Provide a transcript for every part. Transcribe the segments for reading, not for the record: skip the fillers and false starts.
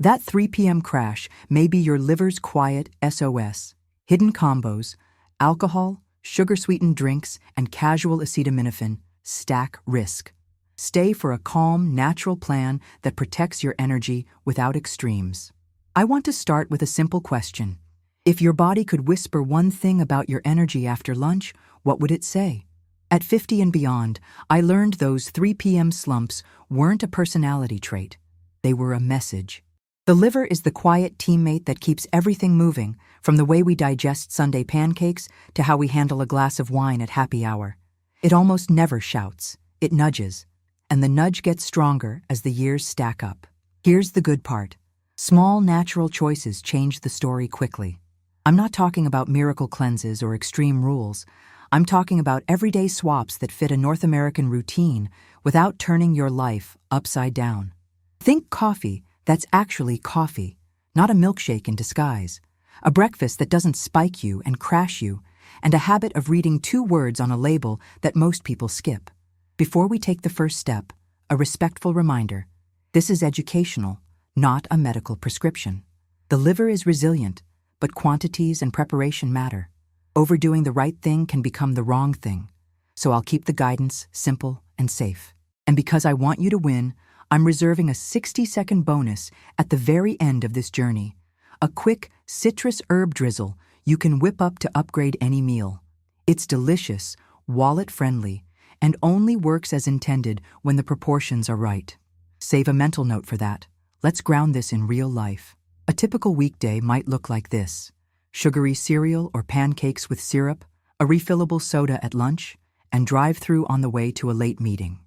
That 3 p.m. crash may be your liver's quiet SOS. Hidden combos, alcohol, sugar-sweetened drinks, and casual acetaminophen stack risk. Stay for a calm, natural plan that protects your energy without extremes. I want to start with a simple question. If your body could whisper one thing about your energy after lunch, what would it say? At 50 and beyond, I learned those 3 p.m. slumps weren't a personality trait. They were a message. The liver is the quiet teammate that keeps everything moving, from the way we digest Sunday pancakes to how we handle a glass of wine at happy hour. It almost never shouts. It nudges. And the nudge gets stronger as the years stack up. Here's the good part. Small, natural choices change the story quickly. I'm not talking about miracle cleanses or extreme rules. I'm talking about everyday swaps that fit a North American routine without turning your life upside down. Think coffee that's actually coffee, not a milkshake in disguise. A breakfast that doesn't spike you and crash you, and a habit of reading 2 words on a label that most people skip. Before we take the first step, a respectful reminder. This is educational, not a medical prescription. The liver is resilient, but quantities and preparation matter. Overdoing the right thing can become the wrong thing. So I'll keep the guidance simple and safe. And because I want you to win, I'm reserving a 60-second bonus at the very end of this journey. A quick citrus herb drizzle you can whip up to upgrade any meal. It's delicious, wallet-friendly, and only works as intended when the proportions are right. Save a mental note for that. Let's ground this in real life. A typical weekday might look like this: sugary cereal or pancakes with syrup, a refillable soda at lunch, and drive-through on the way to a late meeting.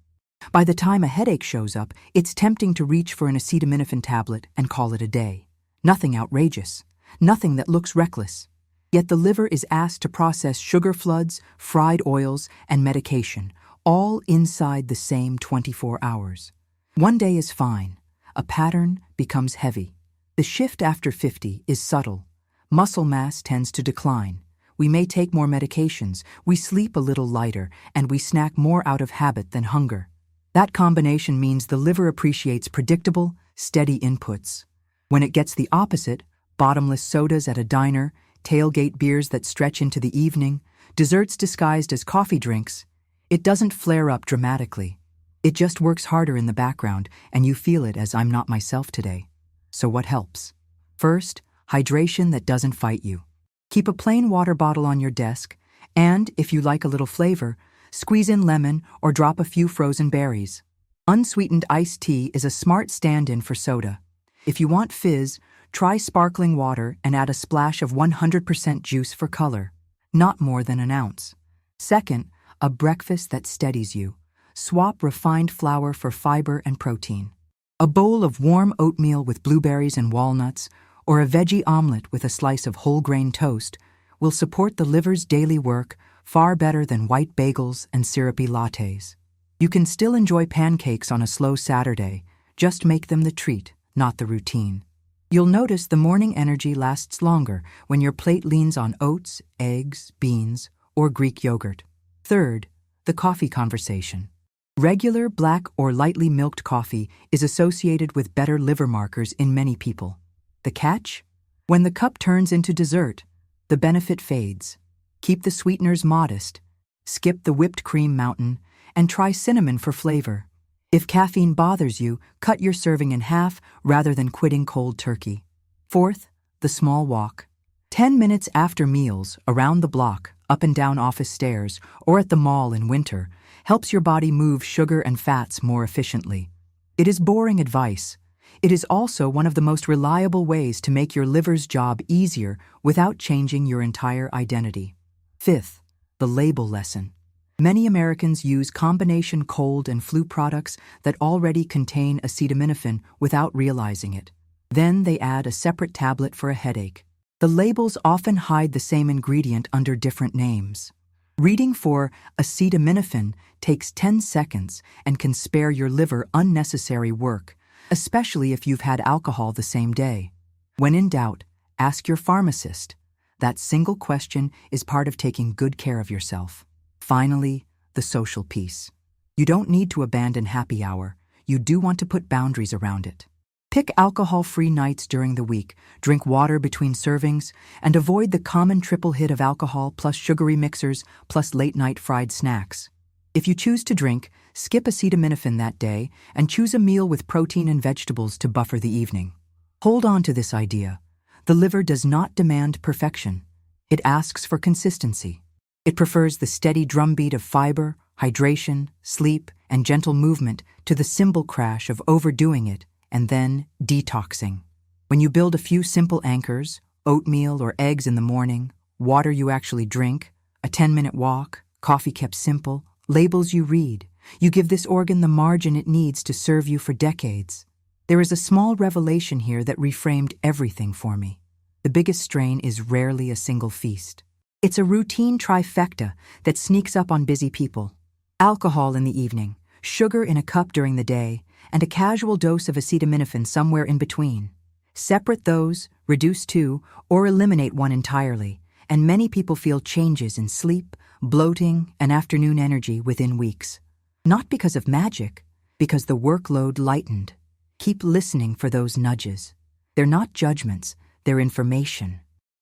By the time a headache shows up, it's tempting to reach for an acetaminophen tablet and call it a day. Nothing outrageous, nothing that looks reckless. Yet the liver is asked to process sugar floods, fried oils, and medication, all inside the same 24 hours. One day is fine. A pattern becomes heavy. The shift after 50 is subtle. Muscle mass tends to decline. We may take more medications, we sleep a little lighter, and we snack more out of habit than hunger. That combination means the liver appreciates predictable, steady inputs. When it gets the opposite, bottomless sodas at a diner, tailgate beers that stretch into the evening, desserts disguised as coffee drinks, it doesn't flare up dramatically. It just works harder in the background, and you feel it as I'm not myself today. So what helps? First, hydration that doesn't fight you. Keep a plain water bottle on your desk, and, if you like a little flavor, squeeze in lemon or drop a few frozen berries. Unsweetened iced tea is a smart stand-in for soda. If you want fizz, try sparkling water and add a splash of 100% juice for color, not more than an ounce. Second, a breakfast that steadies you. Swap refined flour for fiber and protein. A bowl of warm oatmeal with blueberries and walnuts, or a veggie omelet with a slice of whole grain toast, will support the liver's daily work far better than white bagels and syrupy lattes. You can still enjoy pancakes on a slow Saturday, just make them the treat, not the routine. You'll notice the morning energy lasts longer when your plate leans on oats, eggs, beans, or Greek yogurt. Third, the coffee conversation. Regular black or lightly milked coffee is associated with better liver markers in many people. The catch? When the cup turns into dessert, the benefit fades. Keep the sweeteners modest, skip the whipped cream mountain, and try cinnamon for flavor. If caffeine bothers you, cut your serving in half rather than quitting cold turkey. Fourth, the small walk. 10 minutes after meals, around the block, up and down office stairs, or at the mall in winter, helps your body move sugar and fats more efficiently. It is boring advice. It is also one of the most reliable ways to make your liver's job easier without changing your entire identity. Fifth, the label lesson. Many Americans use combination cold and flu products that already contain acetaminophen without realizing it. Then they add a separate tablet for a headache. The labels often hide the same ingredient under different names. Reading for acetaminophen takes 10 seconds and can spare your liver unnecessary work, especially if you've had alcohol the same day. When in doubt, ask your pharmacist. That single question is part of taking good care of yourself. Finally, the social piece. You don't need to abandon happy hour. You do want to put boundaries around it. Pick alcohol-free nights during the week, drink water between servings, and avoid the common triple hit of alcohol plus sugary mixers plus late-night fried snacks. If you choose to drink, skip acetaminophen that day and choose a meal with protein and vegetables to buffer the evening. Hold on to this idea. The liver does not demand perfection. It asks for consistency. It prefers the steady drumbeat of fiber, hydration, sleep, and gentle movement to the cymbal crash of overdoing it and then detoxing. When you build a few simple anchors, oatmeal or eggs in the morning, water you actually drink, a 10-minute walk, coffee kept simple, labels you read, you give this organ the margin it needs to serve you for decades. There is a small revelation here that reframed everything for me. The biggest strain is rarely a single feast. It's a routine trifecta that sneaks up on busy people. Alcohol in the evening, sugar in a cup during the day, and a casual dose of acetaminophen somewhere in between. Separate those, reduce two, or eliminate one entirely, and many people feel changes in sleep, bloating, and afternoon energy within weeks. Not because of magic, because the workload lightened. Keep listening for those nudges. They're not judgments, they're information.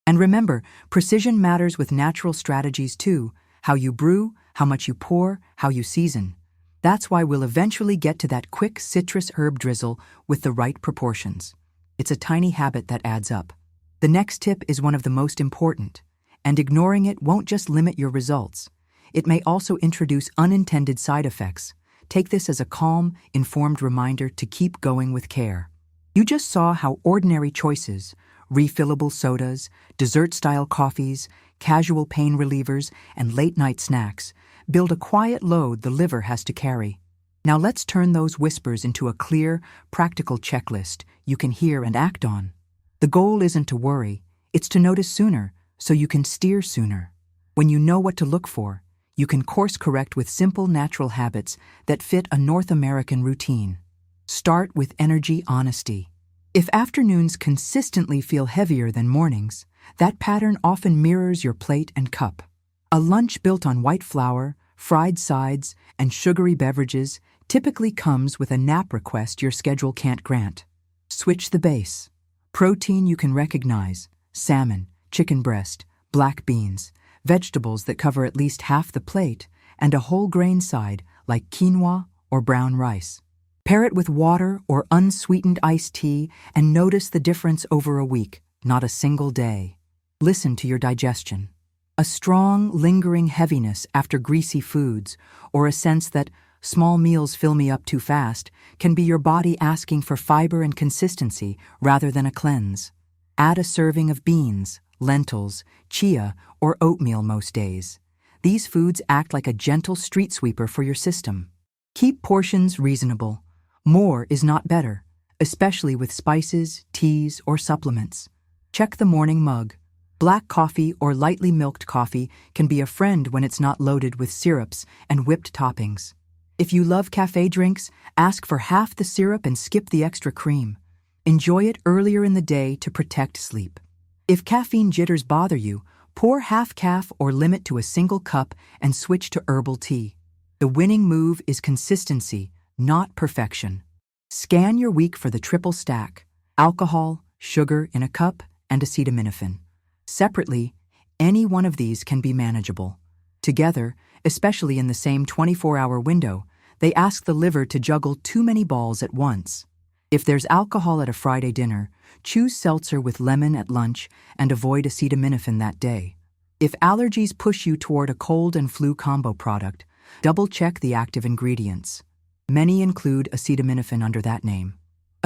And remember, precision matters with natural strategies too. How you brew, how much you pour, how you season. That's why we'll eventually get to that quick citrus herb drizzle with the right proportions. It's a tiny habit that adds up. The next tip is one of the most important, and ignoring it won't just limit your results. It may also introduce unintended side effects. Take this as a calm, informed reminder to keep going with care. You just saw how ordinary choices, refillable sodas, dessert-style coffees, casual pain relievers, and late-night snacks build a quiet load the liver has to carry. Now let's turn those whispers into a clear, practical checklist you can hear and act on. The goal isn't to worry, it's to notice sooner, so you can steer sooner. When you know what to look for, you can course correct with simple natural habits that fit a North American routine. Start with energy honesty. If afternoons consistently feel heavier than mornings, that pattern often mirrors your plate and cup. A lunch built on white flour, fried sides, and sugary beverages typically comes with a nap request your schedule can't grant. Switch the base. Protein you can recognize: salmon, chicken breast, black beans, vegetables that cover at least half the plate, and a whole grain side like quinoa or brown rice. Pair it with water or unsweetened iced tea and notice the difference over a week, not a single day. Listen to your digestion. A strong, lingering heaviness after greasy foods, or a sense that small meals fill me up too fast, can be your body asking for fiber and consistency rather than a cleanse. Add a serving of beans, lentils, chia, or oatmeal most days. These foods act like a gentle street sweeper for your system. Keep portions reasonable. More is not better, especially with spices, teas, or supplements. Check the morning mug. Black coffee or lightly milked coffee can be a friend when it's not loaded with syrups and whipped toppings. If you love cafe drinks, ask for half the syrup and skip the extra cream. Enjoy it earlier in the day to protect sleep. If caffeine jitters bother you, pour half calf or limit to a single cup and switch to herbal tea. The winning move is consistency, not perfection. Scan your week for the triple stack: alcohol, sugar in a cup, and acetaminophen. Separately, any one of these can be manageable. Together, especially in the same 24-hour window, they ask the liver to juggle too many balls at once. If there's alcohol at a Friday dinner, choose seltzer with lemon at lunch and avoid acetaminophen that day. If allergies push you toward a cold and flu combo product, double-check the active ingredients. Many include acetaminophen under that name.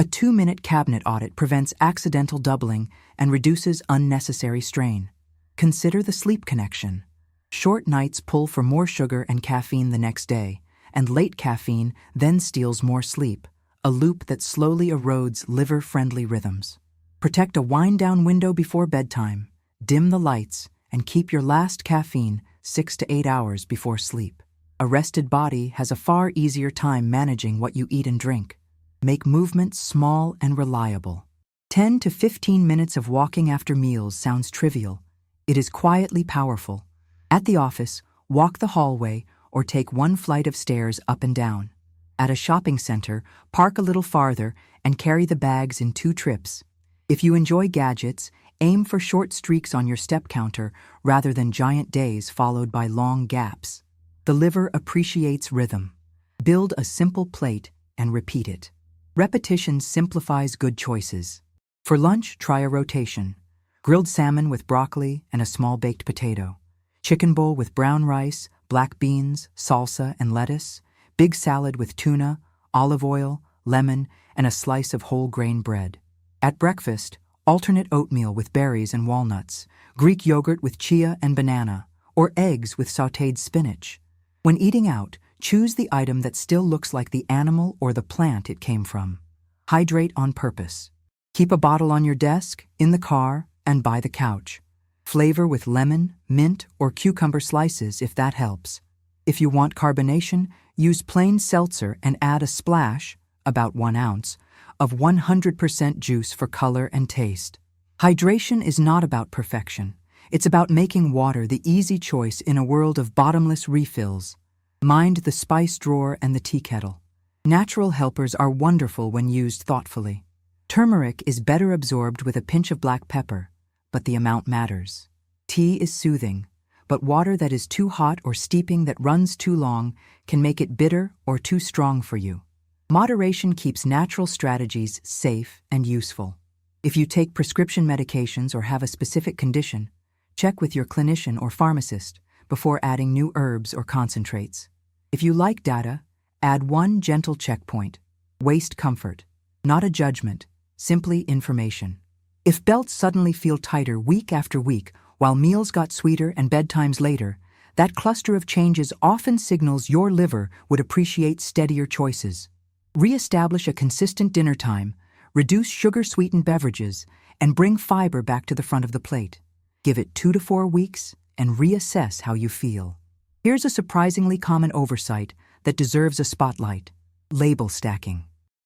A 2-minute cabinet audit prevents accidental doubling and reduces unnecessary strain. Consider the sleep connection. Short nights pull for more sugar and caffeine the next day, and late caffeine then steals more sleep, a loop that slowly erodes liver-friendly rhythms. Protect a wind-down window before bedtime, dim the lights, and keep your last caffeine 6 to 8 hours before sleep. A rested body has a far easier time managing what you eat and drink. Make movements small and reliable. 10 to 15 minutes of walking after meals sounds trivial. It is quietly powerful. At the office, walk the hallway or take one flight of stairs up and down. At a shopping center, park a little farther and carry the bags in 2 trips. If you enjoy gadgets, aim for short streaks on your step counter rather than giant days followed by long gaps. The liver appreciates rhythm. Build a simple plate and repeat it. Repetition simplifies good choices. For lunch, try a rotation. Grilled salmon with broccoli and a small baked potato. Chicken bowl with brown rice, black beans, salsa, and lettuce. Big salad with tuna, olive oil, lemon, and a slice of whole grain bread. At breakfast, alternate oatmeal with berries and walnuts, Greek yogurt with chia and banana, or eggs with sautéed spinach. When eating out, choose the item that still looks like the animal or the plant it came from. Hydrate on purpose. Keep a bottle on your desk, in the car, and by the couch. Flavor with lemon, mint, or cucumber slices if that helps. If you want carbonation, use plain seltzer and add a splash, about 1 ounce, of 100% juice for color and taste. Hydration is not about perfection. It's about making water the easy choice in a world of bottomless refills. Mind the spice drawer and the tea kettle. Natural helpers are wonderful when used thoughtfully. Turmeric is better absorbed with a pinch of black pepper, but the amount matters. Tea is soothing, but water that is too hot or steeping that runs too long can make it bitter or too strong for you. Moderation keeps natural strategies safe and useful. If you take prescription medications or have a specific condition, check with your clinician or pharmacist before adding new herbs or concentrates. If you like data, add one gentle checkpoint. Waist comfort, not a judgment, simply information. If belts suddenly feel tighter week after week, while meals got sweeter and bedtimes later, that cluster of changes often signals your liver would appreciate steadier choices. Re-establish a consistent dinner time, reduce sugar-sweetened beverages, and bring fiber back to the front of the plate. Give it 2 to 4 weeks and reassess how you feel. Here's a surprisingly common oversight that deserves a spotlight: label stacking.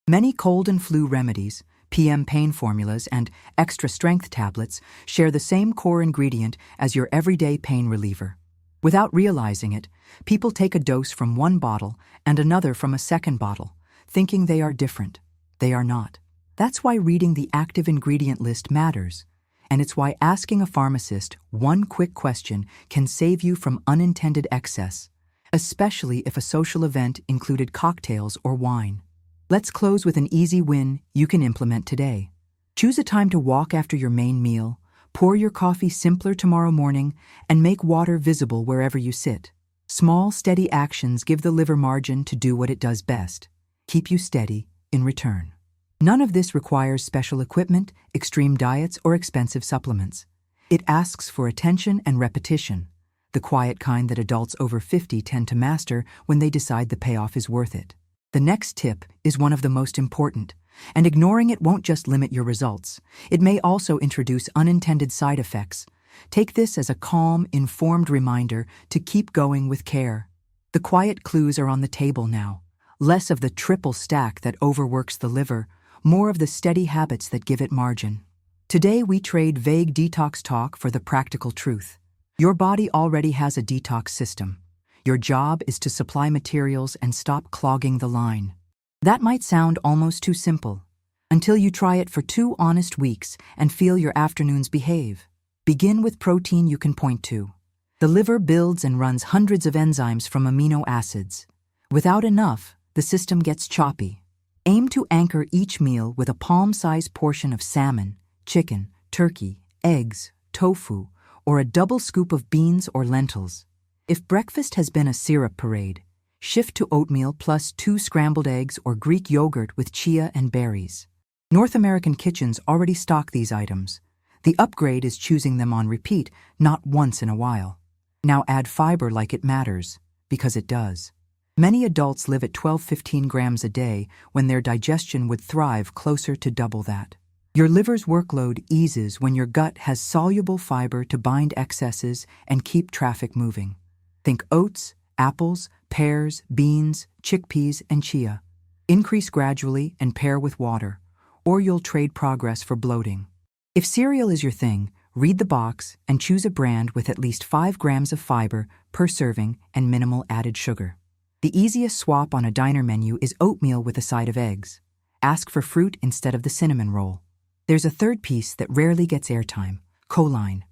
Many cold and flu remedies, PM pain formulas, and extra strength tablets share the same core ingredient as your everyday pain reliever. Without realizing it, people take a dose from one bottle and another from a second bottle, thinking they are different. They are not. That's why reading the active ingredient list matters. And it's why asking a pharmacist one quick question can save you from unintended excess, especially if a social event included cocktails or wine. Let's close with an easy win you can implement today. Choose a time to walk after your main meal, pour your coffee simpler tomorrow morning, and make water visible wherever you sit. Small, steady actions give the liver margin to do what it does best: keep you steady in return. None of this requires special equipment, extreme diets, or expensive supplements. It asks for attention and repetition, the quiet kind that adults over 50 tend to master when they decide the payoff is worth it. The next tip is one of the most important, and ignoring it won't just limit your results. It may also introduce unintended side effects. Take this as a calm, informed reminder to keep going with care. The quiet clues are on the table now. Less of the triple stack that overworks the liver, more of the steady habits that give it margin. Today we trade vague detox talk for the practical truth. Your body already has a detox system. Your job is to supply materials and stop clogging the line. That might sound almost too simple, until you try it for 2 honest weeks and feel your afternoons behave. Begin with protein you can point to. The liver builds and runs hundreds of enzymes from amino acids. Without enough, the system gets choppy. Aim to anchor each meal with a palm-sized portion of salmon, chicken, turkey, eggs, tofu, or a double scoop of beans or lentils. If breakfast has been a syrup parade, shift to oatmeal plus 2 scrambled eggs or Greek yogurt with chia and berries. North American kitchens already stock these items. The upgrade is choosing them on repeat, not once in a while. Now add fiber like it matters, because it does. Many adults live at 12-15 grams a day when their digestion would thrive closer to double that. Your liver's workload eases when your gut has soluble fiber to bind excesses and keep traffic moving. Think oats, apples, pears, beans, chickpeas, and chia. Increase gradually and pair with water, or you'll trade progress for bloating. If cereal is your thing, read the box and choose a brand with at least 5 grams of fiber per serving and minimal added sugar. The easiest swap on a diner menu is oatmeal with a side of eggs. Ask for fruit instead of the cinnamon roll. There's a third piece that rarely gets airtime: choline.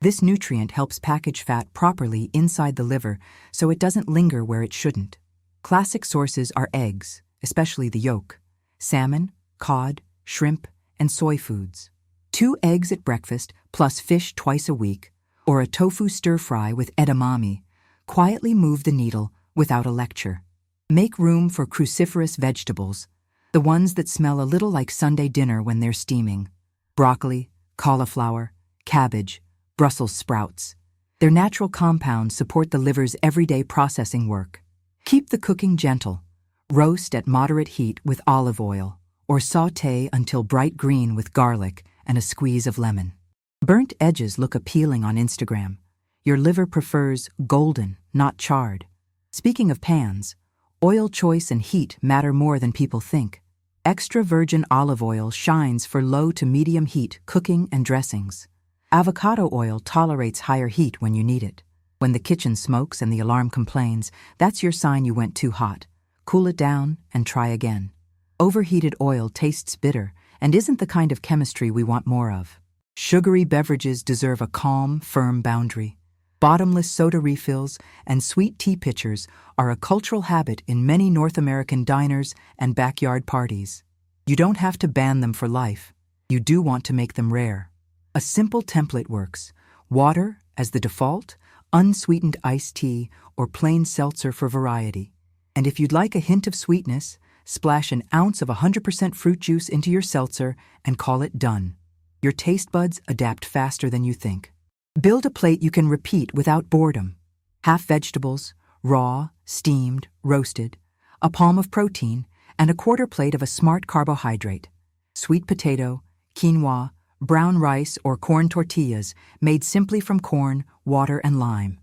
This nutrient helps package fat properly inside the liver so it doesn't linger where it shouldn't. Classic sources are eggs, especially the yolk, salmon, cod, shrimp, and soy foods. 2 eggs at breakfast plus fish twice a week, or a tofu stir-fry with edamame, quietly move the needle without a lecture. Make room for cruciferous vegetables, the ones that smell a little like Sunday dinner when they're steaming. Broccoli, cauliflower, cabbage, Brussels sprouts. Their natural compounds support the liver's everyday processing work. Keep the cooking gentle. Roast at moderate heat with olive oil, or sauté until bright green with garlic and a squeeze of lemon. Burnt edges look appealing on Instagram. Your liver prefers golden, not charred. Speaking of pans, oil choice and heat matter more than people think. Extra virgin olive oil shines for low to medium heat cooking and dressings. Avocado oil tolerates higher heat when you need it. When the kitchen smokes and the alarm complains, that's your sign you went too hot. Cool it down and try again. Overheated oil tastes bitter and isn't the kind of chemistry we want more of. Sugary beverages deserve a calm, firm boundary. Bottomless soda refills and sweet tea pitchers are a cultural habit in many North American diners and backyard parties. You don't have to ban them for life. You do want to make them rare. A simple template works: water as the default, unsweetened iced tea, or plain seltzer for variety. And if you'd like a hint of sweetness, splash an ounce of 100% fruit juice into your seltzer and call it done. Your taste buds adapt faster than you think. Build a plate you can repeat without boredom. Half vegetables, raw, steamed, roasted, a palm of protein, and a quarter plate of a smart carbohydrate. Sweet potato, quinoa, brown rice, or corn tortillas made simply from corn, water, and lime.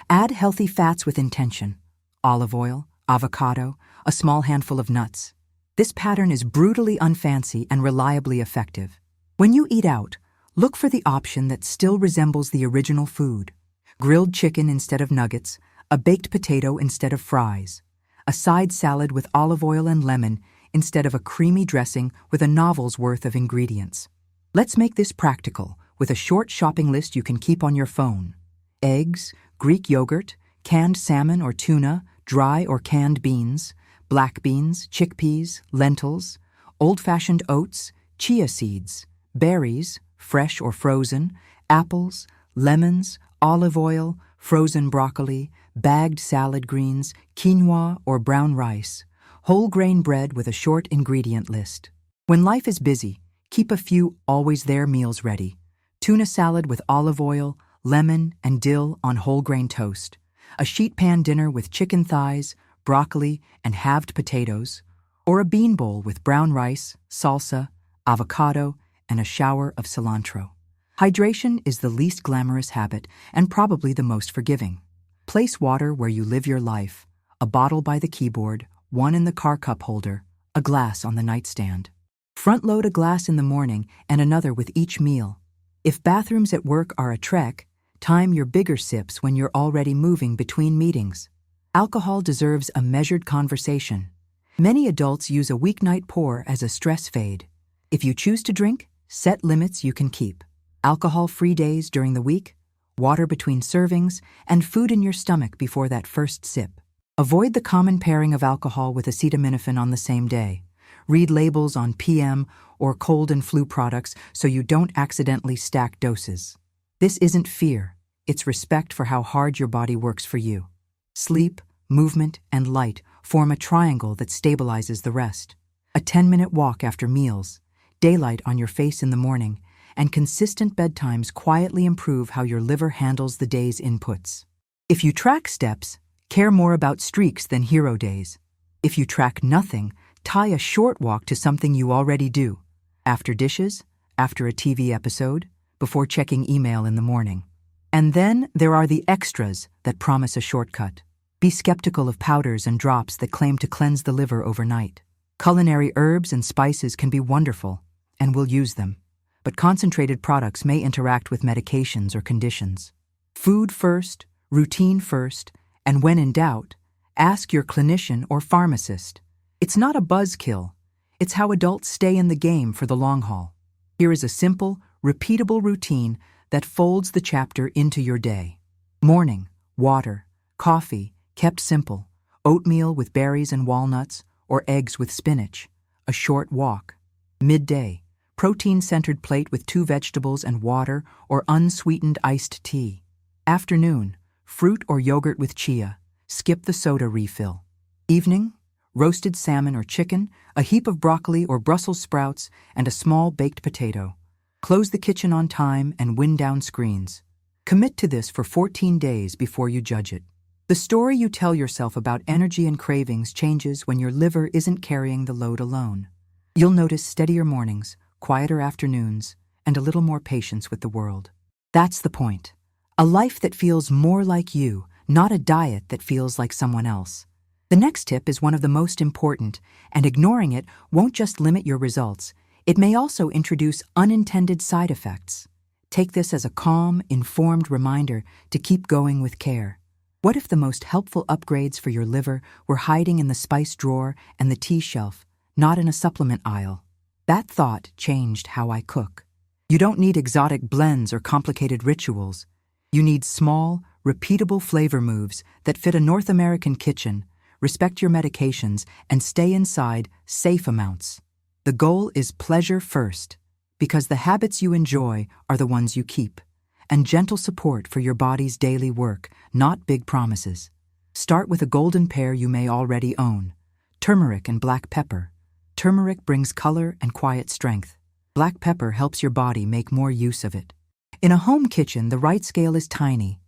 Add healthy fats with intention: olive oil, avocado, a small handful of nuts. This pattern is brutally unfancy and reliably effective. When you eat out, look for the option that still resembles the original food: grilled chicken instead of nuggets, a baked potato instead of fries, a side salad with olive oil and lemon instead of a creamy dressing with a novel's worth of ingredients. Let's make this practical with a short shopping list you can keep on your phone: eggs, Greek yogurt, canned salmon or tuna, dry or canned beans, black beans, chickpeas, lentils, old-fashioned oats, chia seeds, berries, fresh or frozen, apples, lemons, olive oil, frozen broccoli, bagged salad greens, quinoa or brown rice, whole grain bread with a short ingredient list. When life is busy, keep a few always-there meals ready: tuna salad with olive oil, lemon, and dill on whole grain toast, a sheet pan dinner with chicken thighs, broccoli, and halved potatoes, or a bean bowl with brown rice, salsa, avocado, and a shower of cilantro. Hydration is the least glamorous habit and probably the most forgiving. Place water where you live your life: a bottle by the keyboard, one in the car cup holder, a glass on the nightstand. Front-load a glass in the morning and another with each meal. If bathrooms at work are a trek, time your bigger sips when you're already moving between meetings. Alcohol deserves a measured conversation. Many adults use a weeknight pour as a stress fade. If you choose to drink, set limits you can keep: alcohol-free days during the week, water between servings, and food in your stomach before that first sip. Avoid the common pairing of alcohol with acetaminophen on the same day. Read labels on PM or cold and flu products so you don't accidentally stack doses. This isn't fear, it's respect for how hard your body works for you. Sleep, movement, and light form a triangle that stabilizes the rest. A 10-minute walk after meals, daylight on your face in the morning, and consistent bedtimes quietly improve how your liver handles the day's inputs. If you track steps, care more about streaks than hero days. If you track nothing, tie a short walk to something you already do: after dishes, after a TV episode, before checking email in the morning. And then there are the extras that promise a shortcut. Be skeptical of powders and drops that claim to cleanse the liver overnight. Culinary herbs and spices can be wonderful, and we'll use them. But concentrated products may interact with medications or conditions. Food first, routine first, and when in doubt, ask your clinician or pharmacist. It's not a buzzkill. It's how adults stay in the game for the long haul. Here is a simple, repeatable routine that folds the chapter into your day. Morning, water, coffee, kept simple, oatmeal with berries and walnuts, or eggs with spinach, a short walk. Midday, protein-centered plate with 2 vegetables and water or unsweetened iced tea. Afternoon, fruit or yogurt with chia, skip the soda refill. Evening, roasted salmon or chicken, a heap of broccoli or Brussels sprouts, and a small baked potato. Close the kitchen on time and wind down screens. Commit to this for 14 days before you judge it. The story you tell yourself about energy and cravings changes when your liver isn't carrying the load alone. You'll notice steadier mornings, quieter afternoons, and a little more patience with the world. That's the point. A life that feels more like you, not a diet that feels like someone else. The next tip is one of the most important, and ignoring it won't just limit your results, it may also introduce unintended side effects. Take this as a calm, informed reminder to keep going with care. What if the most helpful upgrades for your liver were hiding in the spice drawer and the tea shelf, not in a supplement aisle? That thought changed how I cook. You don't need exotic blends or complicated rituals. You need small, repeatable flavor moves that fit a North American kitchen, respect your medications, and stay inside safe amounts. The goal is pleasure first, because the habits you enjoy are the ones you keep, and gentle support for your body's daily work, not big promises. Start with a golden pair you may already own: turmeric and black pepper. Turmeric brings color and quiet strength. Black pepper helps your body make more use of it. In a home kitchen, the right scale is tiny: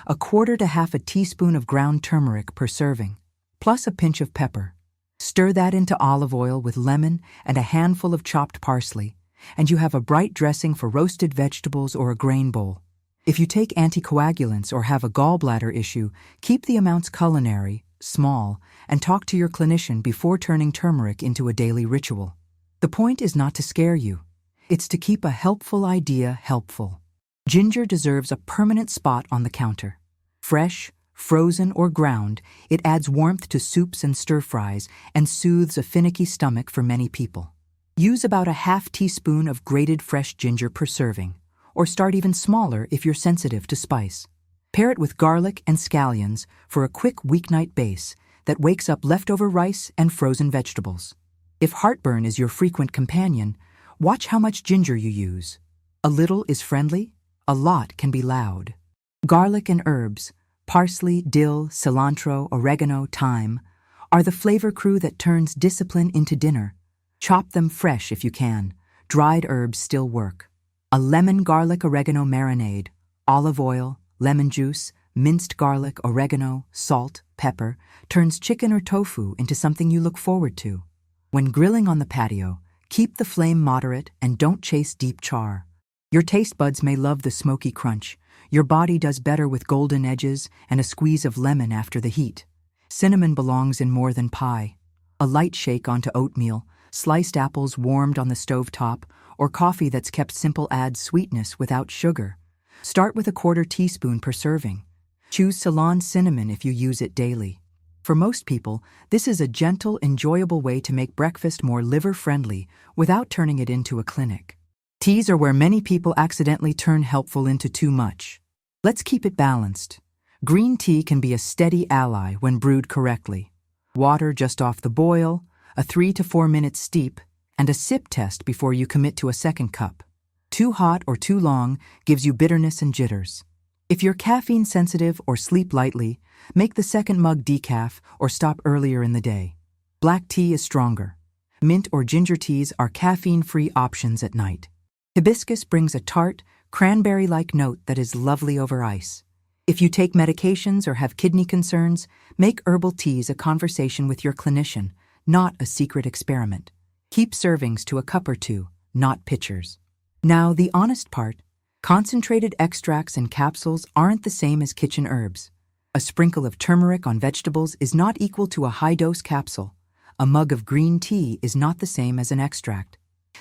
1/4 to 1/2 a teaspoon of ground turmeric per serving, plus a pinch of pepper. Stir that into olive oil with lemon and a handful of chopped parsley, and you have a bright dressing for roasted vegetables or a grain bowl. If you take anticoagulants or have a gallbladder issue, keep the amounts culinary, small, and talk to your clinician before turning turmeric into a daily ritual. The point is not to scare you. It's to keep a helpful idea helpful. Ginger deserves a permanent spot on the counter. Fresh, frozen, or ground, it adds warmth to soups and stir-fries and soothes a finicky stomach for many people. Use about a 1/2 teaspoon of grated fresh ginger per serving, or start even smaller if you're sensitive to spice. Pair it with garlic and scallions for a quick weeknight base that wakes up leftover rice and frozen vegetables. If heartburn is your frequent companion, watch how much ginger you use. A little is friendly, a lot can be loud. Garlic and herbs, parsley, dill, cilantro, oregano, thyme, are the flavor crew that turns discipline into dinner. Chop them fresh if you can. Dried herbs still work. A lemon garlic oregano marinade, olive oil, lemon juice, minced garlic, oregano, salt, pepper, turns chicken or tofu into something you look forward to. When grilling on the patio, keep the flame moderate and don't chase deep char. Your taste buds may love the smoky crunch. Your body does better with golden edges and a squeeze of lemon after the heat. Cinnamon belongs in more than pie. A light shake onto oatmeal, sliced apples warmed on the stovetop, or coffee that's kept simple adds sweetness without sugar. Start with a 1/4 teaspoon per serving. Choose Ceylon cinnamon if you use it daily. For most people, this is a gentle, enjoyable way to make breakfast more liver-friendly without turning it into a clinic. Teas are where many people accidentally turn helpful into too much. Let's keep it balanced. Green tea can be a steady ally when brewed correctly. Water just off the boil, a 3 to 4 minute steep, and a sip test before you commit to a second cup. Too hot or too long gives you bitterness and jitters. If you're caffeine sensitive or sleep lightly, make the second mug decaf or stop earlier in the day. Black tea is stronger. Mint or ginger teas are caffeine-free options at night. Hibiscus brings a tart, cranberry-like note that is lovely over ice. If you take medications or have kidney concerns, make herbal teas a conversation with your clinician, not a secret experiment. Keep servings to a cup or two, not pitchers. Now, the honest part: concentrated extracts and capsules aren't the same as kitchen herbs. A sprinkle of turmeric on vegetables is not equal to a high-dose capsule. A mug of green tea is not the same as an extract.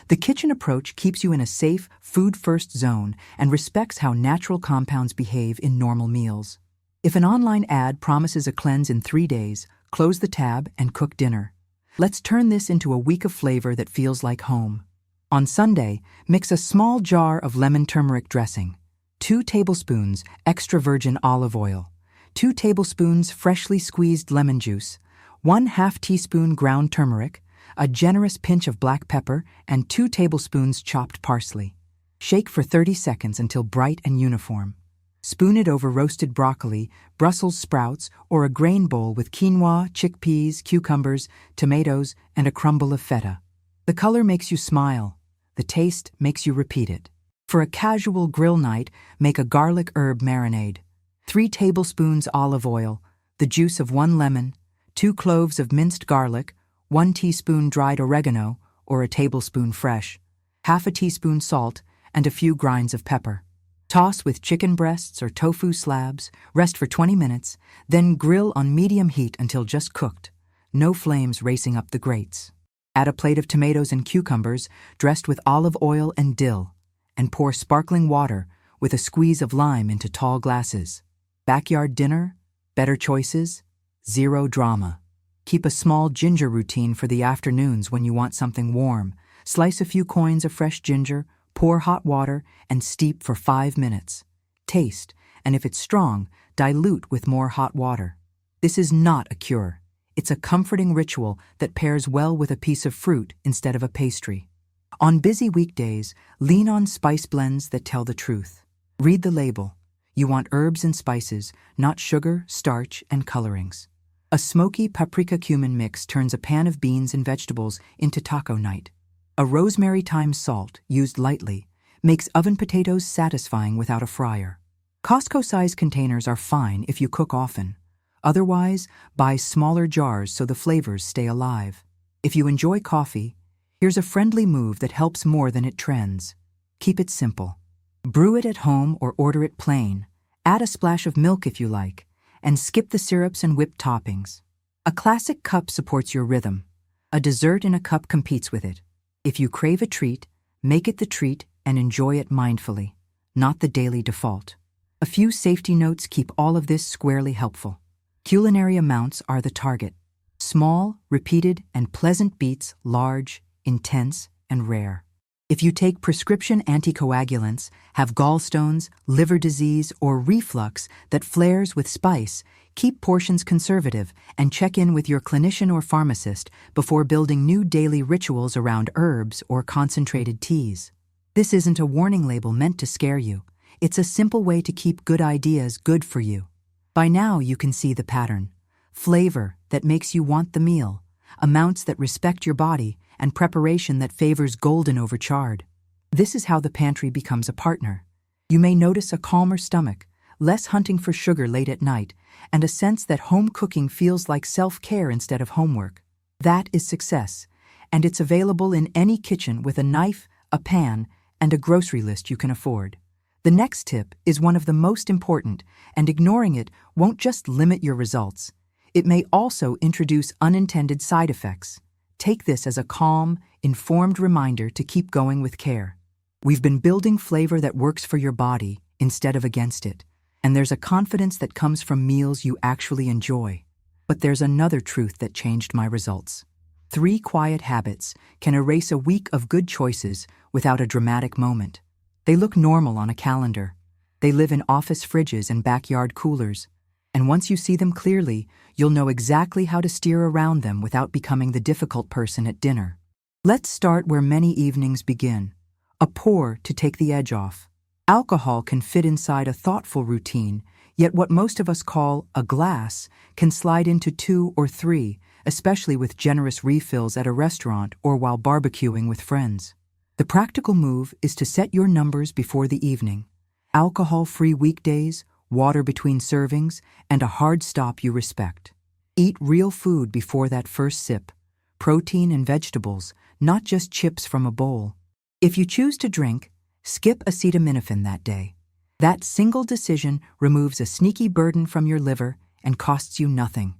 The kitchen approach keeps you in a safe, food-first zone and respects how natural compounds behave in normal meals. If an online ad promises a cleanse in 3 days, close the tab and cook dinner. Let's turn this into a week of flavor that feels like home. On Sunday, mix a small jar of lemon turmeric dressing, 2 tablespoons extra virgin olive oil, 2 tablespoons freshly squeezed lemon juice, 1/2 teaspoon ground turmeric, a generous pinch of black pepper, and 2 tablespoons chopped parsley. Shake for 30 seconds until bright and uniform. Spoon it over roasted broccoli, Brussels sprouts, or a grain bowl with quinoa, chickpeas, cucumbers, tomatoes, and a crumble of feta. The color makes you smile. The taste makes you repeat it. For a casual grill night, make a garlic herb marinade. 3 tablespoons olive oil, the juice of 1 lemon, 2 cloves of minced garlic, 1 teaspoon dried oregano, or a tablespoon fresh, 1/2 teaspoon salt, and a few grinds of pepper. Toss with chicken breasts or tofu slabs, rest for 20 minutes, then grill on medium heat until just cooked, no flames racing up the grates. Add a plate of tomatoes and cucumbers dressed with olive oil and dill, and pour sparkling water with a squeeze of lime into tall glasses. Backyard dinner, better choices, zero drama. Keep a small ginger routine for the afternoons when you want something warm. Slice a few coins of fresh ginger, pour hot water, and steep for 5 minutes. Taste, and if it's strong, dilute with more hot water. This is not a cure. It's a comforting ritual that pairs well with a piece of fruit instead of a pastry. On busy weekdays, lean on spice blends that tell the truth. Read the label. You want herbs and spices, not sugar, starch, and colorings. A smoky paprika-cumin mix turns a pan of beans and vegetables into taco night. A rosemary-thyme salt, used lightly, makes oven potatoes satisfying without a fryer. Costco-sized containers are fine if you cook often. Otherwise, buy smaller jars so the flavors stay alive. If you enjoy coffee, here's a friendly move that helps more than it trends. Keep it simple. Brew it at home or order it plain. Add a splash of milk if you like, and skip the syrups and whipped toppings. A classic cup supports your rhythm. A dessert in a cup competes with it. If you crave a treat, make it the treat and enjoy it mindfully, not the daily default. A few safety notes keep all of this squarely helpful. Culinary amounts are the target. Small, repeated, and pleasant beats, large, intense, and rare. If you take prescription anticoagulants, have gallstones, liver disease, or reflux that flares with spice, keep portions conservative and check in with your clinician or pharmacist before building new daily rituals around herbs or concentrated teas. This isn't a warning label meant to scare you. It's a simple way to keep good ideas good for you. By now you can see the pattern. Flavor that makes you want the meal, amounts that respect your body, and preparation that favors golden over charred. This is how the pantry becomes a partner. You may notice a calmer stomach, less hunting for sugar late at night, and a sense that home cooking feels like self-care instead of homework. That is success, and it's available in any kitchen with a knife, a pan, and a grocery list you can afford. The next tip is one of the most important, and ignoring it won't just limit your results. It may also introduce unintended side effects. Take this as a calm, informed reminder to keep going with care. We've been building flavor that works for your body instead of against it, and there's a confidence that comes from meals you actually enjoy. But there's another truth that changed my results. 3 quiet habits can erase a week of good choices without a dramatic moment. They look normal on a calendar. They live in office fridges and backyard coolers. And once you see them clearly, you'll know exactly how to steer around them without becoming the difficult person at dinner. Let's start where many evenings begin. A pour to take the edge off. Alcohol can fit inside a thoughtful routine, yet what most of us call a glass can slide into 2 or 3, especially with generous refills at a restaurant or while barbecuing with friends. The practical move is to set your numbers before the evening. Alcohol-free weekdays, water between servings, and a hard stop you respect. Eat real food before that first sip. Protein and vegetables, not just chips from a bowl. If you choose to drink, skip acetaminophen that day. That single decision removes a sneaky burden from your liver and costs you nothing.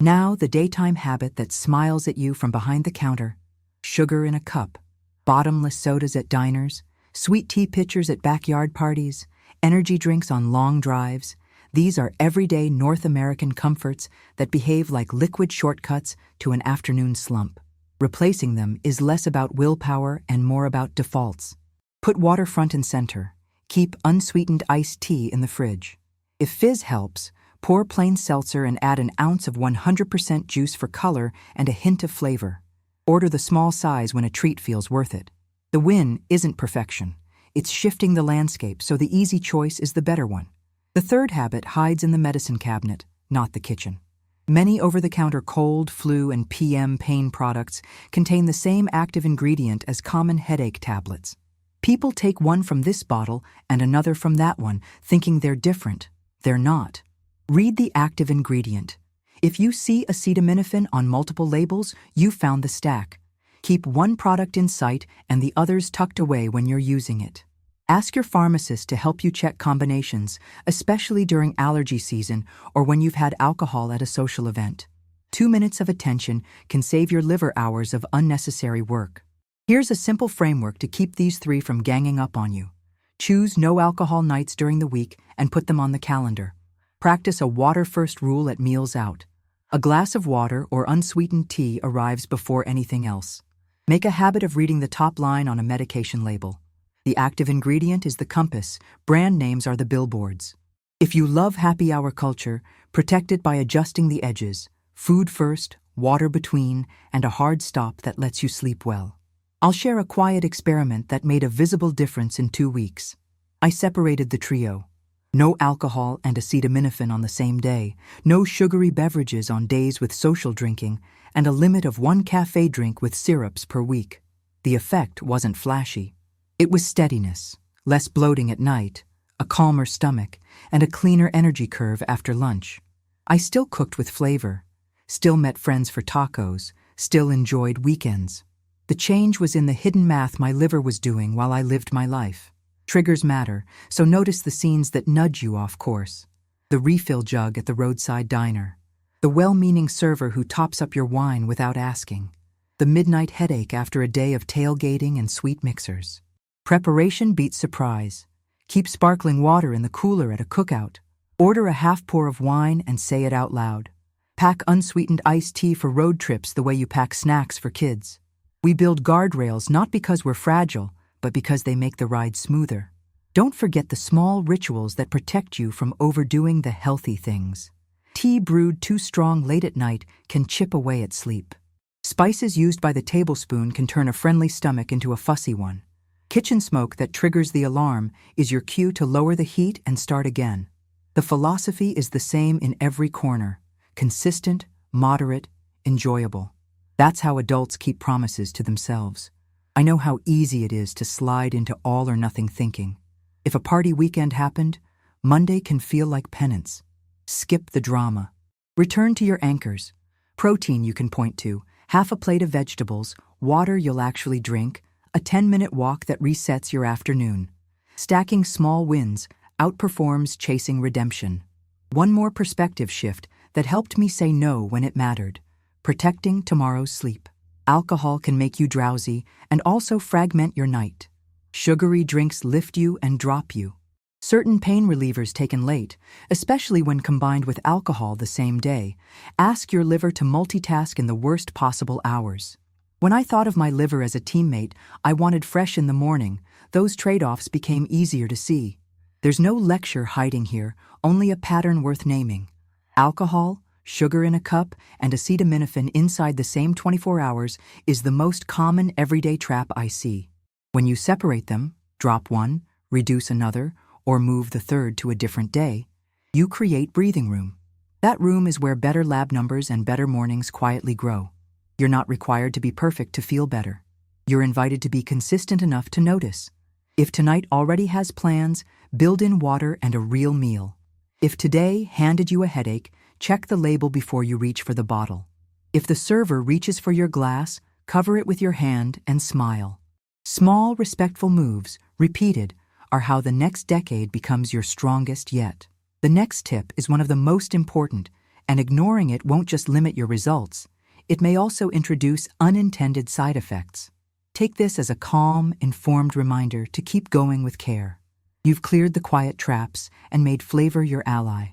Now the daytime habit that smiles at you from behind the counter. Sugar in a cup, bottomless sodas at diners, sweet tea pitchers at backyard parties, energy drinks on long drives. These are everyday North American comforts that behave like liquid shortcuts to an afternoon slump. Replacing them is less about willpower and more about defaults. Put water front and center. Keep unsweetened iced tea in the fridge. If fizz helps, pour plain seltzer and add an ounce of 100% juice for color and a hint of flavor. Order the small size when a treat feels worth it. The win isn't perfection. It's shifting the landscape, so the easy choice is the better one. The third habit hides in the medicine cabinet, not the kitchen. Many over-the-counter cold, flu, and PM pain products contain the same active ingredient as common headache tablets. People take one from this bottle and another from that one, thinking they're different. They're not. Read the active ingredient. If you see acetaminophen on multiple labels, you found the stack. Keep one product in sight and the others tucked away when you're using it. Ask your pharmacist to help you check combinations, especially during allergy season or when you've had alcohol at a social event. 2 minutes of attention can save your liver hours of unnecessary work. Here's a simple framework to keep these 3 from ganging up on you. Choose no alcohol nights during the week and put them on the calendar. Practice a water-first rule at meals out. A glass of water or unsweetened tea arrives before anything else. Make a habit of reading the top line on a medication label. The active ingredient is the compass, brand names are the billboards. If you love happy hour culture, protect it by adjusting the edges. Food first, water between, and a hard stop that lets you sleep well. I'll share a quiet experiment that made a visible difference in 2 weeks. I separated the trio. No alcohol and acetaminophen on the same day, no sugary beverages on days with social drinking, and a limit of 1 cafe drink with syrups per week. The effect wasn't flashy. It was steadiness, less bloating at night, a calmer stomach, and a cleaner energy curve after lunch. I still cooked with flavor, still met friends for tacos, still enjoyed weekends. The change was in the hidden math my liver was doing while I lived my life. Triggers matter, so notice the scenes that nudge you off course. The refill jug at the roadside diner. The well-meaning server who tops up your wine without asking. The midnight headache after a day of tailgating and sweet mixers. Preparation beats surprise. Keep sparkling water in the cooler at a cookout. Order a half pour of wine and say it out loud. Pack unsweetened iced tea for road trips the way you pack snacks for kids. We build guardrails not because we're fragile, but because they make the ride smoother. Don't forget the small rituals that protect you from overdoing the healthy things. Tea brewed too strong late at night can chip away at sleep. Spices used by the tablespoon can turn a friendly stomach into a fussy one. Kitchen smoke that triggers the alarm is your cue to lower the heat and start again. The philosophy is the same in every corner. Consistent, moderate, enjoyable. That's how adults keep promises to themselves. I know how easy it is to slide into all or nothing thinking. If a party weekend happened, Monday can feel like penance. Skip the drama. Return to your anchors. Protein you can point to, half a plate of vegetables, water you'll actually drink, a 10-minute walk that resets your afternoon. Stacking small wins outperforms chasing redemption. One more perspective shift that helped me say no when it mattered. Protecting tomorrow's sleep. Alcohol can make you drowsy and also fragment your night. Sugary drinks lift you and drop you. Certain pain relievers taken late, especially when combined with alcohol the same day, ask your liver to multitask in the worst possible hours. When I thought of my liver as a teammate I wanted fresh in the morning, those trade-offs became easier to see. There's no lecture hiding here, only a pattern worth naming. Alcohol, sugar in a cup, and acetaminophen inside the same 24 hours is the most common everyday trap I see. When you separate them, drop one, reduce another, or move the third to a different day, you create breathing room. That room is where better lab numbers and better mornings quietly grow. You're not required to be perfect to feel better. You're invited to be consistent enough to notice. If tonight already has plans, build in water and a real meal. If today handed you a headache, check the label before you reach for the bottle. If the server reaches for your glass, cover it with your hand and smile. Small, respectful moves, repeated, are how the next decade becomes your strongest yet. The next tip is one of the most important, and ignoring it won't just limit your results. It may also introduce unintended side effects. Take this as a calm, informed reminder to keep going with care. You've cleared the quiet traps and made flavor your ally.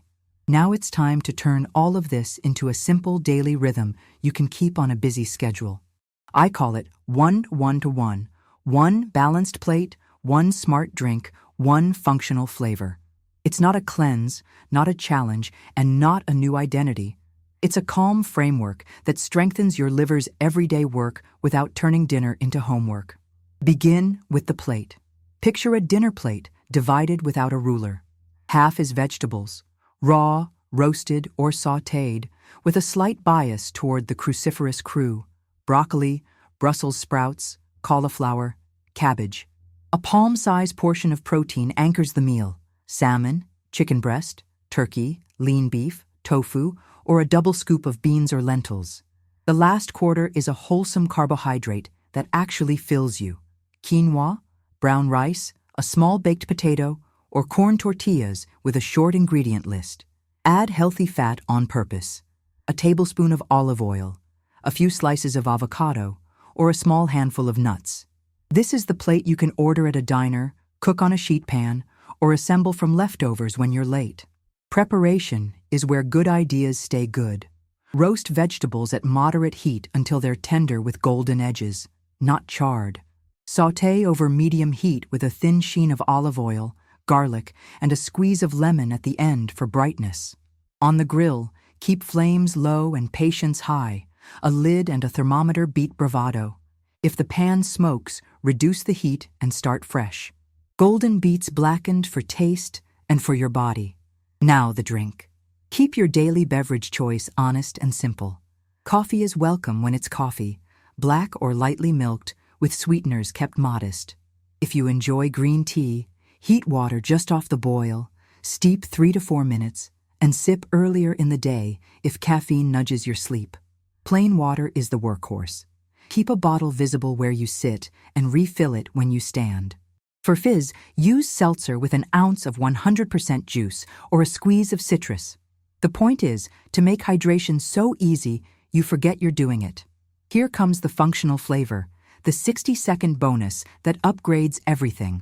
Now it's time to turn all of this into a simple daily rhythm you can keep on a busy schedule. I call it 1-1-1. One balanced plate, one smart drink, one functional flavor. It's not a cleanse, not a challenge, and not a new identity. It's a calm framework that strengthens your liver's everyday work without turning dinner into homework. Begin with the plate. Picture a dinner plate divided without a ruler. Half is vegetables, raw, roasted, or sautéed, with a slight bias toward the cruciferous crew: broccoli, Brussels sprouts, cauliflower, cabbage. A palm-sized portion of protein anchors the meal: salmon, chicken breast, turkey, lean beef, tofu, or a double scoop of beans or lentils. The last quarter is a wholesome carbohydrate that actually fills you: quinoa, brown rice, a small baked potato, or corn tortillas with a short ingredient list. Add healthy fat on purpose: a tablespoon of olive oil, a few slices of avocado, or a small handful of nuts. This is the plate you can order at a diner, cook on a sheet pan, or assemble from leftovers when you're late. Preparation is where good ideas stay good. Roast vegetables at moderate heat until they're tender with golden edges, not charred. Sauté over medium heat with a thin sheen of olive oil, garlic, and a squeeze of lemon at the end for brightness. On the grill, keep flames low and patience high. A lid and a thermometer beat bravado. If the pan smokes, reduce the heat and start fresh. Golden beets blackened for taste and for your body. Now the drink. Keep your daily beverage choice honest and simple. Coffee is welcome when it's coffee, black or lightly milked, with sweeteners kept modest. If you enjoy green tea, heat water just off the boil, steep 3 to 4 minutes, and sip earlier in the day if caffeine nudges your sleep. Plain water is the workhorse. Keep a bottle visible where you sit and refill it when you stand. For fizz, use seltzer with an ounce of 100% juice or a squeeze of citrus. The point is to make hydration so easy you forget you're doing it. Here comes the functional flavor, the 60-second bonus that upgrades everything.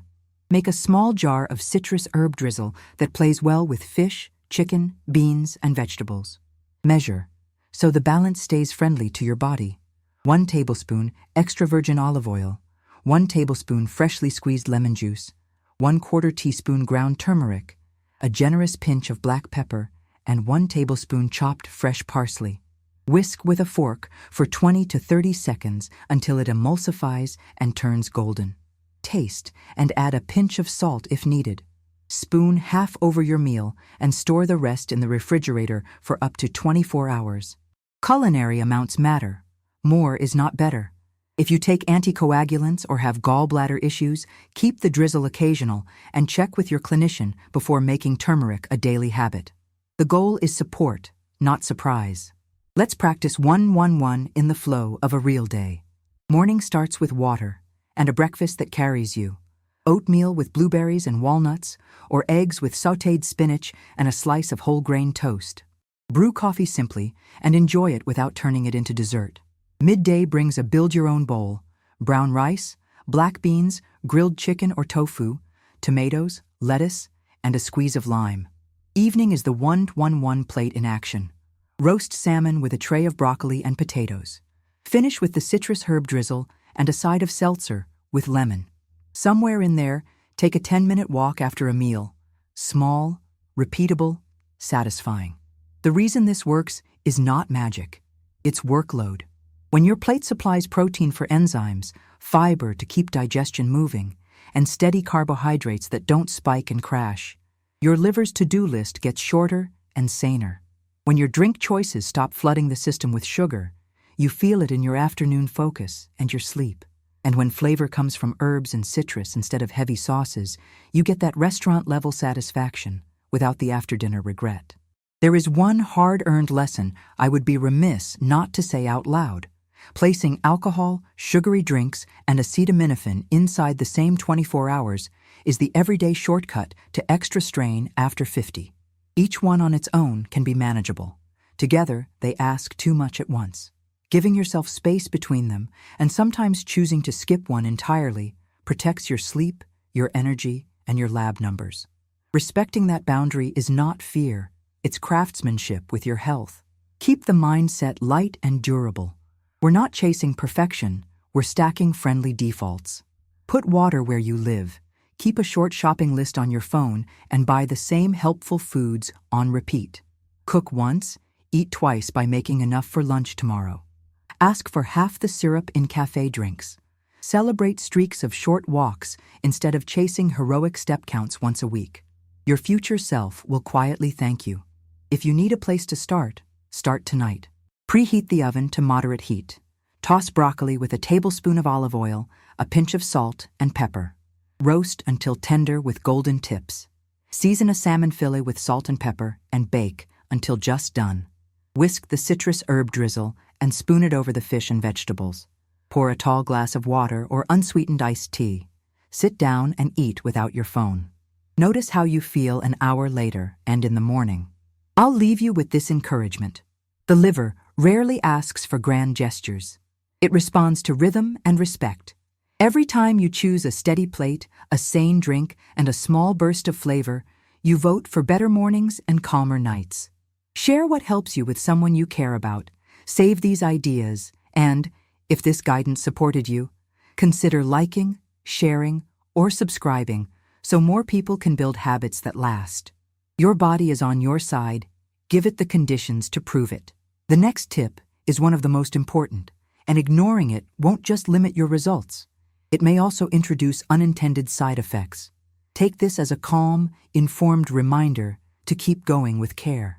Make a small jar of citrus herb drizzle that plays well with fish, chicken, beans, and vegetables. Measure so the balance stays friendly to your body: 1 tablespoon extra virgin olive oil, 1 tablespoon freshly squeezed lemon juice, 1/4 teaspoon ground turmeric, a generous pinch of black pepper, and 1 tablespoon chopped fresh parsley. Whisk with a fork for 20 to 30 seconds until it emulsifies and turns golden. Taste and add a pinch of salt if needed. Spoon half over your meal and store the rest in the refrigerator for up to 24 hours. Culinary amounts matter. More is not better. If you take anticoagulants or have gallbladder issues, keep the drizzle occasional and check with your clinician before making turmeric a daily habit. The goal is support, not surprise. Let's practice 1-1-1 in the flow of a real day. Morning starts with water and a breakfast that carries you. Oatmeal with blueberries and walnuts, or eggs with sautéed spinach and a slice of whole grain toast. Brew coffee simply and enjoy it without turning it into dessert. Midday brings a build-your-own bowl: brown rice, black beans, grilled chicken or tofu, tomatoes, lettuce, and a squeeze of lime. Evening is the 1-1-1 plate in action. Roast salmon with a tray of broccoli and potatoes. Finish with the citrus herb drizzle and a side of seltzer with lemon. Somewhere in there, take a 10-minute walk after a meal. Small, repeatable, satisfying. The reason this works is not magic. It's workload. When your plate supplies protein for enzymes, fiber to keep digestion moving, and steady carbohydrates that don't spike and crash, your liver's to-do list gets shorter and saner. When your drink choices stop flooding the system with sugar, you feel it in your afternoon focus and your sleep. And when flavor comes from herbs and citrus instead of heavy sauces, you get that restaurant-level satisfaction without the after-dinner regret. There is one hard-earned lesson I would be remiss not to say out loud. Placing alcohol, sugary drinks, and acetaminophen inside the same 24 hours is the everyday shortcut to extra strain after 50. Each one on its own can be manageable. Together, they ask too much at once. Giving yourself space between them, and sometimes choosing to skip one entirely, protects your sleep, your energy, and your lab numbers. Respecting that boundary is not fear, it's craftsmanship with your health. Keep the mindset light and durable. We're not chasing perfection, we're stacking friendly defaults. Put water where you live, keep a short shopping list on your phone, and buy the same helpful foods on repeat. Cook once, eat twice by making enough for lunch tomorrow. Ask for half the syrup in cafe drinks. Celebrate streaks of short walks instead of chasing heroic step counts once a week. Your future self will quietly thank you. If you need a place to start, start tonight. Preheat the oven to moderate heat. Toss broccoli with a tablespoon of olive oil, a pinch of salt, and pepper. Roast until tender with golden tips. Season a salmon fillet with salt and pepper and bake until just done. Whisk the citrus herb drizzle and spoon it over the fish and vegetables. Pour a tall glass of water or unsweetened iced tea. Sit down and eat without your phone. Notice how you feel an hour later and in the morning. I'll leave you with this encouragement. The liver rarely asks for grand gestures. It responds to rhythm and respect. Every time you choose a steady plate, a sane drink, and a small burst of flavor, you vote for better mornings and calmer nights. Share what helps you with someone you care about. Save these ideas, and, if this guidance supported you, consider liking, sharing, or subscribing so more people can build habits that last. Your body is on your side. Give it the conditions to prove it. The next tip is one of the most important, and ignoring it won't just limit your results. It may also introduce unintended side effects. Take this as a calm, informed reminder to keep going with care.